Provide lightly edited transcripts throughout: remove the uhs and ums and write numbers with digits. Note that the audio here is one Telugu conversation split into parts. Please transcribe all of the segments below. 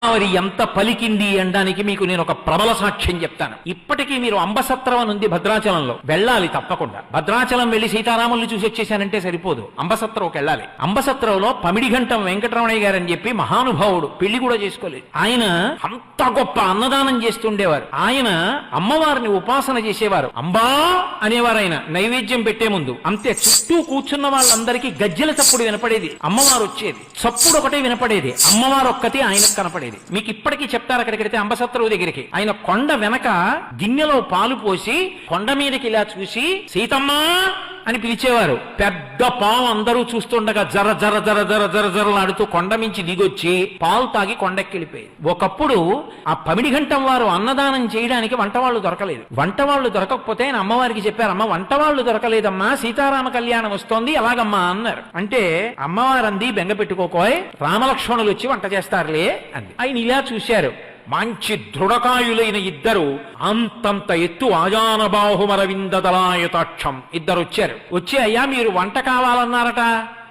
గోదావరి ఎంత పలికింది అనడానికి మీకు నేను ఒక ప్రబల సాక్ష్యం చెప్తాను. ఇప్పటికీ మీరు అంబసత్రం అని ఉంది భద్రాచలంలో, వెళ్ళాలి తప్పకుండా. భద్రాచలం వెళ్లి సీతారాముల్ని చూసి వచ్చేసానంటే సరిపోదు, అంబసత్రంకి వెళ్ళాలి. అంబసత్రంలో పమిడిఘంటం వెంకటరమణయ్య గారు అని చెప్పి మహానుభావుడు, పెళ్లి కూడా చేసుకోలేదు. ఆయన అంత గొప్ప అన్నదానం చేస్తుండేవారు. ఆయన అమ్మవారిని ఉపాసన చేసేవారు. అంబా అనేవారు ఆయన నైవేద్యం పెట్టే ముందు. అంతే, చుట్టూ కూర్చున్న వాళ్ళందరికీ గజ్జెల చప్పుడు వినపడేది, అమ్మవారు వచ్చేది. చప్పుడు ఒకటే వినపడేది, అమ్మవారు ఒక్కతే ఆయనకు కనపడేది. మీకు ఇప్పటికీ చెప్తారు, అక్కడికి అంబసత్రవు దగ్గరికి ఆయన కొండ వెనక గిన్నెలో పాలు పోసి కొండ మీదకి ఇలా చూసి సీతమ్మా అని పిలిచేవారు. పెద్ద పాము అందరూ చూస్తుండగా జర జర జర జర జర జరలాడుతూ కొండ మించి దిగొచ్చి పాలు తాగి కొండెక్కిలిపోయేది. ఒకప్పుడు ఆ పమిడిఘంటం వారు అన్నదానం చేయడానికి వంటవాళ్లు దొరకలేదు. వంటవాళ్లు దొరకకపోతే ఆయన అమ్మవారికి చెప్పారు, అమ్మ వంటవాళ్లు దొరకలేదమ్మా, సీతారామ కళ్యాణం వస్తోంది, ఎలాగమ్మా అన్నారు. అంటే అమ్మవారు అంది, బెంగ పెట్టుకోకోయ్, రామలక్ష్మణులు వచ్చి వంట చేస్తారులే అంది. ఆయన ఇలా చూశారు, మంచి దృఢకాయులైన ఇద్దరు, అంతంత ఎత్తు ఆజానబాహుమరవిందదలాయతాక్షం ఇద్దరు వచ్చారు. వచ్చి, అయ్యా మీరు వంట కావాలన్నారట,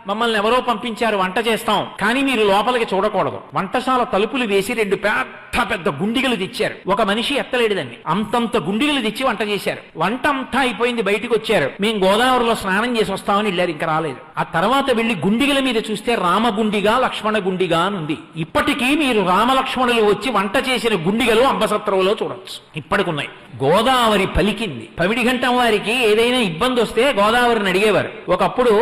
మమ్మల్ని ఎవరో పంపించారు, వంట చేస్తాం, కానీ మీరు లోపలికి చూడకూడదు. వంటశాల తలుపులు వేసి 2 పెద్ద పెద్ద గుండిగలు తెచ్చారు. ఒక మనిషి ఎత్తలేడుదండి, అంతంత గుండిగలు తెచ్చి వంట చేశారు. వంట అంతా అయిపోయింది, బయటకు వచ్చారు. మేము గోదావరిలో స్నానం చేసి వస్తామని వెళ్ళారు, ఇంకా రాలేదు. ఆ తర్వాత వెళ్లి గుండిగల మీద చూస్తే రామగుండిగా లక్ష్మణ గుండిగా అని ఉంది. ఇప్పటికీ మీరు రామలక్ష్మణులు వచ్చి వంట చేసిన గుండిగలు అంబసత్రంలో చూడొచ్చు, ఇప్పటికున్నాయి. గోదావరి పలికింది. పమిడిఘంటం వారికి ఏదైనా ఇబ్బంది వస్తే గోదావరిని అడిగేవారు. ఒకప్పుడు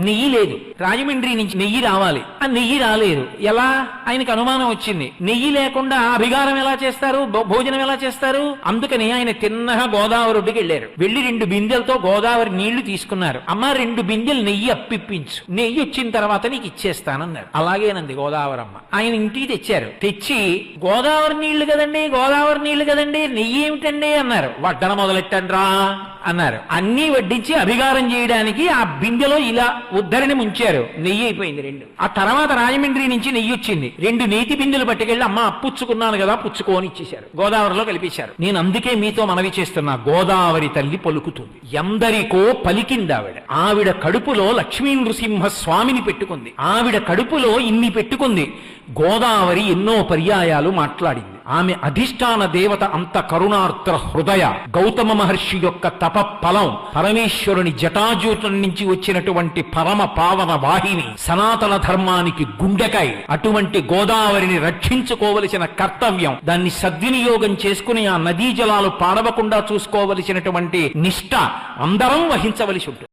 నెయ్యి లేదు, రాజమండ్రి నుంచి నెయ్యి రావాలి, ఆ నెయ్యి రాలేదు. ఎలా? ఆయనకు అనుమానం వచ్చింది, నెయ్యి లేకుండా అభిగారం ఎలా చేస్తారు, భోజనం ఎలా చేస్తారు? అందుకని ఆయన తిన్నగా గోదావరి ఒడ్డుకి వెళ్ళారు. వెళ్లి 2 బిందెలతో గోదావరి నీళ్లు తీసుకున్నారు. అమ్మ 2 బిందెలు నెయ్యి అప్పిప్పించు, నెయ్యి వచ్చిన తర్వాత నీకు ఇచ్చేస్తానన్నారు. అలాగేనంది గోదావరమ్మ. ఆయన ఇంటికి తెచ్చారు. తెచ్చి, గోదావరి నీళ్లు కదండి, గోదావరి నీళ్లు కదండి, నెయ్యి ఏమిటండి అన్నారు. వడ్డన మొదలెట్టండ్రా అన్నారు. అన్నీ వడ్డించి అభిగారం చేయడానికి ఆ బిందెలో ఇలా ఉద్ధరిని ముంచారు. నెయ్యి అయిపోయింది 2. ఆ తర్వాత రాజమండ్రి నుంచి నెయ్యి వచ్చింది. 2 నేతి బిందెలు పట్టుకెళ్ళి, అమ్మ అప్పుచ్చుకున్నాను కదా, పుచ్చుకోని ఇచ్చేశారు. గోదావరిలో కలిపేశారు. నేను అందుకే మీతో మనవి చేస్తున్నా, గోదావరి తల్లి పలుకుతుంది, ఎందరికో పలికింది ఆవిడ. ఆవిడ కడుపులో లక్ష్మీ నృసింహ స్వామిని పెట్టుకుంది. ఆవిడ కడుపులో ఇన్ని పెట్టుకుంది. గోదావరి ఎన్నో పర్యాయాలు మాట్లాడింది. ఆమె అధిష్టాన దేవత అంత కరుణార్ద్ర హృదయ, గౌతమ మహర్షి యొక్క తప ఫలం, పరమేశ్వరుని జటాజూటం నుంచి వచ్చినటువంటి పరమ పావన వాహిని, సనాతన ధర్మానికి గుండెకాయ. అటువంటి గోదావరిని రక్షించుకోవలసిన కర్తవ్యం, దాన్ని సద్వినియోగం చేసుకుని ఆ నదీ జలాలు పాడవకుండా చూసుకోవలసినటువంటి నిష్ఠ అందరం వహించవలసి ఉంటుంది.